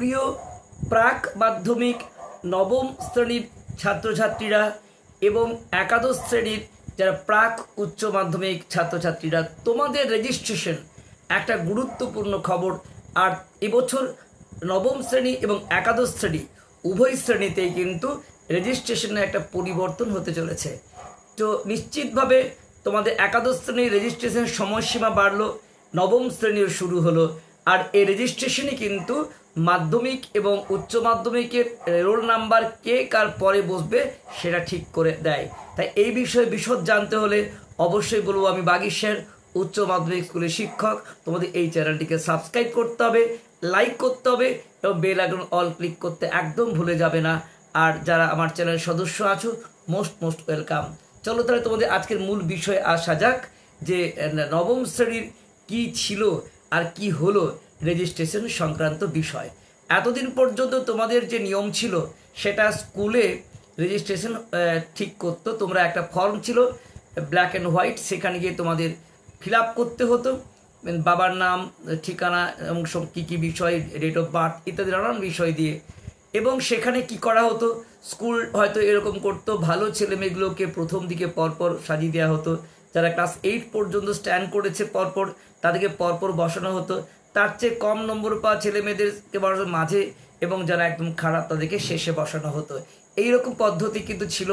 প্রিয় প্রাক মাধ্যমিক নবম শ্রেণীর ছাত্রছাত্রীরা এবং একাদশ শ্রেণীর যারা প্রাক উচ্চ মাধ্যমিক ছাত্রছাত্রীরা, তোমাদের রেজিস্ট্রেশন একটা গুরুত্বপূর্ণ খবর। আর এবছর নবম শ্রেণী এবং একাদশ শ্রেণী উভয় শ্রেণীতেই কিন্তু রেজিস্ট্রেশনে একটা পরিবর্তন হতে চলেছে। তো নিশ্চিতভাবে তোমাদের একাদশ শ্রেণীর রেজিস্ট্রেশন সময়সীমা বাড়লো, নবম শ্রেণীর শুরু হলো। আর এই রেজিস্ট্রেশনই কিন্তু মাধ্যমিক এবং উচ্চ মাধ্যমিকের রোল নাম্বার কে কার পরে বসবে সেটা ঠিক করে দেয়। তাই এই বিষয়ে বিশদ জানতে হলে অবশ্যই বলবো, আমি বাগীর স্যার, উচ্চ মাধ্যমিক স্কুলের শিক্ষক। তোমাদের এই চ্যানেলটিকে সাবস্ক্রাইব করতে হবে, লাইক করতে হবে এবং বেল আইকন অল ক্লিক করতে একদম ভুলে যাবে না। আর যারা আমার চ্যানেলের সদস্য আছো, মোস্ট ওয়েলকাম। চলো তাহলে তোমাদের আজকের মূল বিষয়ে আসা যাক, যে নবম শ্রেণীর কি ছিল আর কি হলো রেজিস্ট্রেশন সংক্রান্ত বিষয়। এতদিন পর্যন্ত তোমাদের যে নিয়ম ছিল সেটা স্কুলে রেজিস্ট্রেশন ঠিক করতো। তোমরা একটা ফর্ম ছিল ব্ল্যাক অ্যান্ড হোয়াইট, সেখানে গিয়ে তোমাদের ফিল আপ করতে হতো বাবার নাম, ঠিকানা এবং সব কী কী বিষয়, ডেট অফ বার্থ ইত্যাদি নানান বিষয় দিয়ে। এবং সেখানে কি করা হতো, স্কুল হয়তো এরকম করতো, ভালো ছেলে মেয়েগুলোকে প্রথম দিকে পরপর সাজিয়ে দেওয়া হতো। যারা ক্লাস 8 পর্যন্ত স্ট্যান্ড করেছে পরপর, তাদেরকে পরপর বসানো হতো। তার চেয়ে কম নম্বর পাওয়া ছেলে মেয়েদেরকে বসানো মাঝে, এবং যারা একদম খারাপ তাদেরকে শেষে বসানো হতো। এইরকম পদ্ধতি কিন্তু ছিল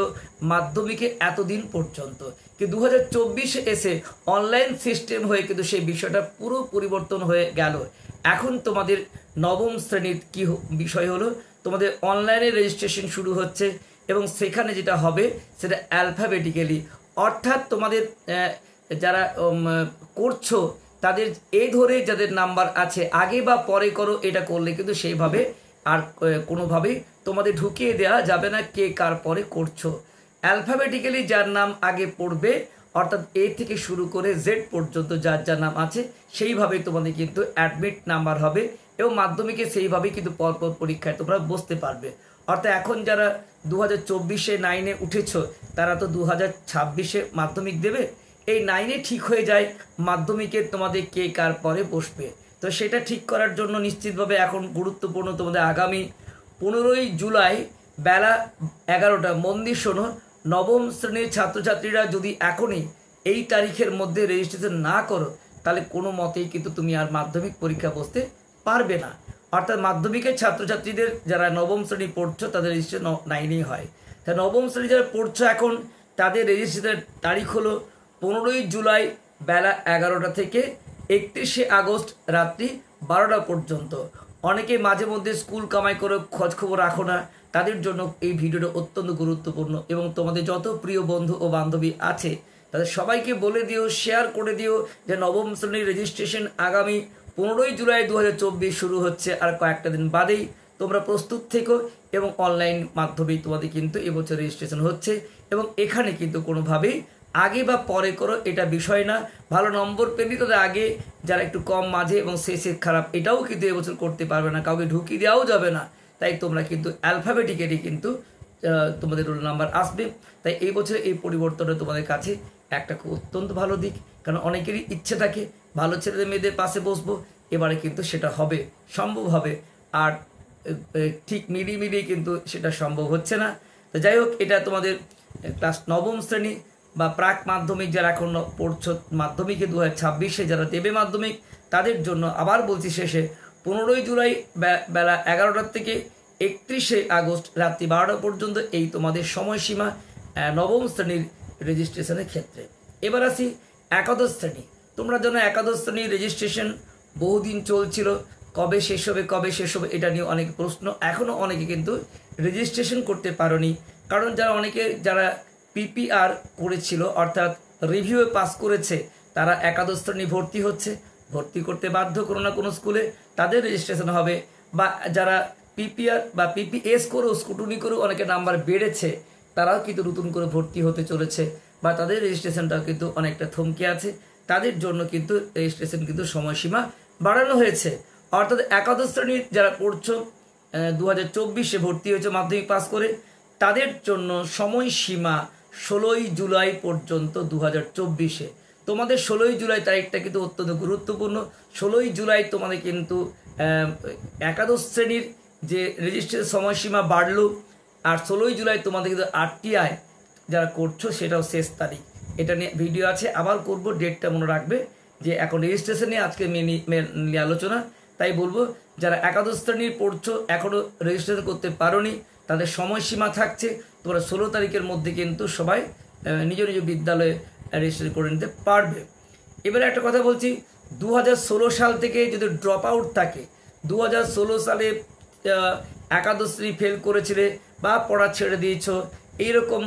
মাধ্যমিকে এতদিন পর্যন্ত। কিন্তু 2024 এসে অনলাইন সিস্টেম হয়ে কিন্তু সেই বিষয়টা পুরো পরিবর্তন হয়ে গেল। এখন তোমাদের নবম শ্রেণীর কি বিষয় হলো, তোমাদের অনলাইনে রেজিস্ট্রেশন শুরু হচ্ছে এবং সেখানে যেটা হবে সেটা অ্যালফাবেটিক্যালি, অর্থাৎ তোমাদের যারা করছো তাদের এই ধরে যাদের নাম্বার আছে, আগে বা পরে করো, এটা করলে কিন্তু সেইভাবে আর কোনোভাবেই তোমাদের ঢুকিয়ে দেওয়া যাবে না কে কার পরে করছো। অ্যালফাবেটিক্যালি যার নাম আগে পড়বে, অর্থাৎ এ থেকে শুরু করে জেড পর্যন্ত যার যার নাম আছে সেইভাবেই তোমাদের কিন্তু অ্যাডমিট নাম্বার হবে এবং মাধ্যমিকে সেইভাবেই কিন্তু পরপর পরীক্ষায় তোমরা বসতে পারবে। অর্থাৎ এখন যারা 2024-এ 9-এ উঠেছো তারা তো 2026-এ মাধ্যমিক দেবে। এই 9-এ ঠিক হয়ে যায় মাধ্যমিকের তোমাদের কে কার পরে বসবে। তো সেটা ঠিক করার জন্য নিশ্চিতভাবে এখন গুরুত্বপূর্ণ তোমাদের আগামী 15ই জুলাই বেলা 11টা, মন দিয়ে শোনো, নবম শ্রেণীর ছাত্রছাত্রীরা যদি এখনই এই তারিখের মধ্যে রেজিস্ট্রেশন না করো তাহলে কোনো মতেই কিন্তু তুমি আর মাধ্যমিক পরীক্ষা বসতে পারবে না। অর্থাৎ মাধ্যমিকের ছাত্রছাত্রীদের যারা নবম শ্রেণী পড়ছো তাদের রেজিস্ট্রেশন 9-এই হয়। তা নবম শ্রেণী যারা পড়ছো এখন, তাদের রেজিস্ট্রেশনের তারিখ হলো 15ই জুলাই বেলা 11টা থেকে 31শে আগস্ট রাত্রি 12টা পর্যন্ত। অনেকে মাঝে মধ্যে স্কুল কামাই করে খোঁজ খবর রাখো না, তাদের জন্য এই ভিডিওটা অত্যন্ত গুরুত্বপূর্ণ। এবং তোমাদের যত প্রিয় বন্ধু ও বান্ধবী আছে তাদের সবাইকে বলে দিও, শেয়ার করে দিও যে নবম শ্রেণীর রেজিস্ট্রেশন আগামী 15ই জুলাই 2024 শুরু হচ্ছে। আর কয়েকটা দিন বাদেই তোমরা প্রস্তুত থেকো এবং অনলাইন মাধ্যমেই তোমাদের কিন্তু এবছর রেজিস্ট্রেশন হচ্ছে। এবং এখানে কিন্তু কোনোভাবেই আগে বা পরে করো এটা বিষয় না। ভালো নম্বর পেলে তাদের আগে, যারা একটু কম মাঝে এবং শেষে খারাপ, এটাও কিন্তু এবছর করতে পারবে না, কাউকে ঢুকিয়ে দেওয়াও যাবে না। তাই তোমরা কিন্তু অ্যালফাবেটিক্যালি কিন্তু তোমাদের রোল নাম্বার আসবে। তাই এই বছর এই পরিবর্তনটা তোমাদের কাছে একটা খুব অত্যন্ত ভালো দিক, কারণ অনেকেরই ইচ্ছে থাকে ভালো ছেলেদের মেয়েদের পাশে বসবো, এবারে কিন্তু সেটা হবে, সম্ভব হবে। আর ঠিক মিলিয়ে কিন্তু সেটা সম্ভব হচ্ছে না। তো যাই হোক, এটা তোমাদের ক্লাস নবম শ্রেণী বা প্রাক মাধ্যমিক যারা এখন পড়ছো মাধ্যমিকে 2026-এ যারা দেবে মাধ্যমিক, তাদের জন্য আবার বলছি শেষে 15ই জুলাই বেলা 11টা থেকে 31শে আগস্ট রাত্রি 12টা পর্যন্ত এই তোমাদের সময়সীমা নবম শ্রেণীর রেজিস্ট্রেশনের ক্ষেত্রে। এবার আসি একাদশ শ্রেণী। তোমরা যেন একাদশ শ্রেণীর রেজিস্ট্রেশন বহুদিন চলছিল, কবে শেষ হবে এটা নিয়ে অনেক প্রশ্ন। এখনও অনেকে কিন্তু রেজিস্ট্রেশন করতে পারোনি, কারণ যারা পিপিআর করেছিল অর্থাৎ রিভিউয়ে পাস করেছে তারা একাদশ শ্রেণী ভর্তি করতে বাধ্য কোনো না কোনো স্কুলে, তাদের রেজিস্ট্রেশন হবে। বা যারা পিপিআর বা পিপিএস করেও স্কুটুনি করেও অনেকে নাম্বার বেড়েছে, তারাও কিন্তু নতুন করে ভর্তি হতে চলেছে বা তাদের রেজিস্ট্রেশনটাও কিন্তু অনেকটা থমকে আছে। তাদের জন্য কিন্তু রেজিস্ট্রেশন কিন্তু সময়সীমা বাড়ানো হয়েছে। অর্থাৎ একাদশ শ্রেণীর যারা পড়ছো 2024-এ ভর্তি হয়েছে মাধ্যমিক পাস করে, তাদের জন্য সময়সীমা 16ই জুলাই পর্যন্ত 2024-এ। তোমাদের 16ই জুলাই তারিখটা কিন্তু অত্যন্ত গুরুত্বপূর্ণ। 16ই জুলাই তোমাদের কিন্তু একাদশ শ্রেণীর যে রেজিস্ট্রেশন সময়সীমা বাড়লো, আর 16ই জুলাই তোমাদের কিন্তু RTI যারা করছো সেটাও শেষ তারিখ। এটা নিয়ে ভিডিও আছে, আবার করব, ডেটটা মনে রাখবে। যে এখন রেজিস্ট্রেশন নিয়ে আজকে নিয়ে আলোচনা, তাই বলবো যারা একাদশ শ্রেণীর পড়ছো এখনও রেজিস্ট্রেশন করতে পারোনি তাদের সময়সীমা থাকছে, তোমরা 16 তারিখের মধ্যে কিন্তু সবাই নিজ নিজ বিদ্যালয়ে রেজিস্ট্রেশন করে নিতে পারবে। এবারে একটা কথা বলছি, 2016 সাল থেকে যদি ড্রপ আউট থাকে, 2016 সালে একাদশ শ্রেণী ফেল করেছিলে বা পড়া ছেড়ে দিয়েছ, এইরকম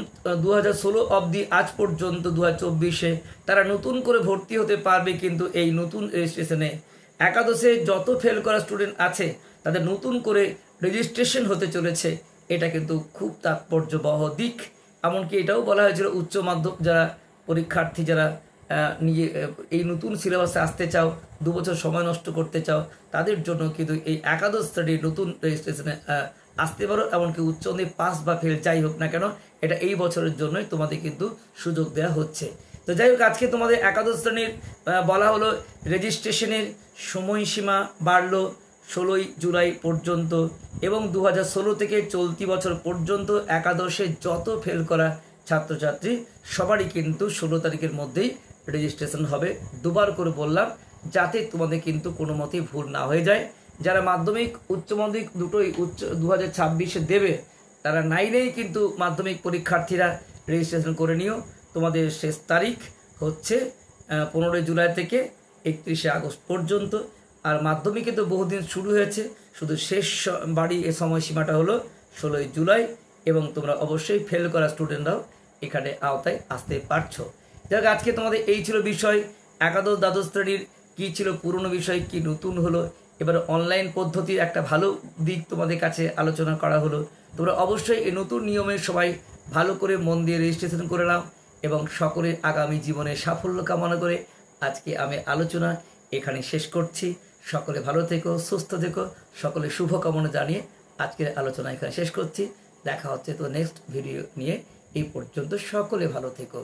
2016 অবধি আজ পর্যন্ত 2024-এ তারা নতুন করে ভর্তি হতে পারবে। কিন্তু এই নতুন রেজিস্ট্রেশনে একাদশে যত ফেল করা স্টুডেন্ট আছে তাদের নতুন করে রেজিস্ট্রেশন হতে চলেছে। এটা কিন্তু খুব তাৎপর্যবহ দিক। এমনকি এটাও বলা হয়েছিল উচ্চ মাধ্যমিক যারা পরীক্ষার্থী যারা নিজে এই নতুন সিলেবাসে আসতে চাও, 2 বছর সময় নষ্ট করতে চাও, তাদের জন্য কিন্তু এই একাদশ শ্রেণীর নতুন রেজিস্ট্রেশনে আসতে পারো। এমনকি উচ্চ মাধ্যমিক পাস বা ফেল যাই হোক না কেন, এটা এই বছরের জন্যই তোমাদের কিন্তু সুযোগ দেওয়া হচ্ছে। তো যাই হোক, আজকে তোমাদের একাদশ শ্রেণীর বলা হলো রেজিস্ট্রেশনের সময়সীমা বাড়লো 16ই জুলাই পর্যন্ত, এবং 2016 থেকে চলতি বছর পর্যন্ত একাদশে যত ফেল করা ছাত্রছাত্রী সবারই কিন্তু 16 তারিখের মধ্যেই রেজিস্ট্রেশন হবে। দুবার করে বললাম যাতে তোমাদের কিন্তু কোনো মতেই ভুল না হয়ে যায়। যারা মাধ্যমিক উচ্চ মাধ্যমিক দুটোই 2026-এ দেবে, তারা 9-এই কিন্তু মাধ্যমিক পরীক্ষার্থীরা রেজিস্ট্রেশন করে নিও। তোমাদের শেষ তারিখ হচ্ছে 15 জুলাই থেকে 31 আগস্ট পর্যন্ত। আর মাধ্যমিকে তো বহুদিন শুরু হয়েছে, শুধু শেষ বাড়ি এ সময়সীমাটা হলো 16 জুলাই, এবং তোমরা অবশ্যই ফেল করা স্টুডেন্টরাও এখানে আওতায় আসতে পারছো। যাক, আজকে তোমাদের এই ছিল বিষয়, একাদশ দ্বাদশ শ্রেণীর কী ছিল পুরনো বিষয়, কি নতুন হলো। এবার অনলাইন পদ্ধতির একটা ভালো দিক তোমাদের কাছে আলোচনা করা হলো। তোমরা অবশ্যই এই নতুন নিয়মের সবাই ভালো করে মন দিয়ে রেজিস্ট্রেশন করে নাও, এবং সকলের আগামী জীবনে সাফল্য কামনা করে আজকে আমি আলোচনা এখানে শেষ করছি। সকলে ভালো থেকো, সুস্থ থেকো, সকলে শুভকামনা জানিয়ে আজকের আলোচনা এখানে শেষ করছি। দেখা হচ্ছে তো নেক্সট ভিডিও নিয়ে। এই পর্যন্ত সকলে ভালো থেকো।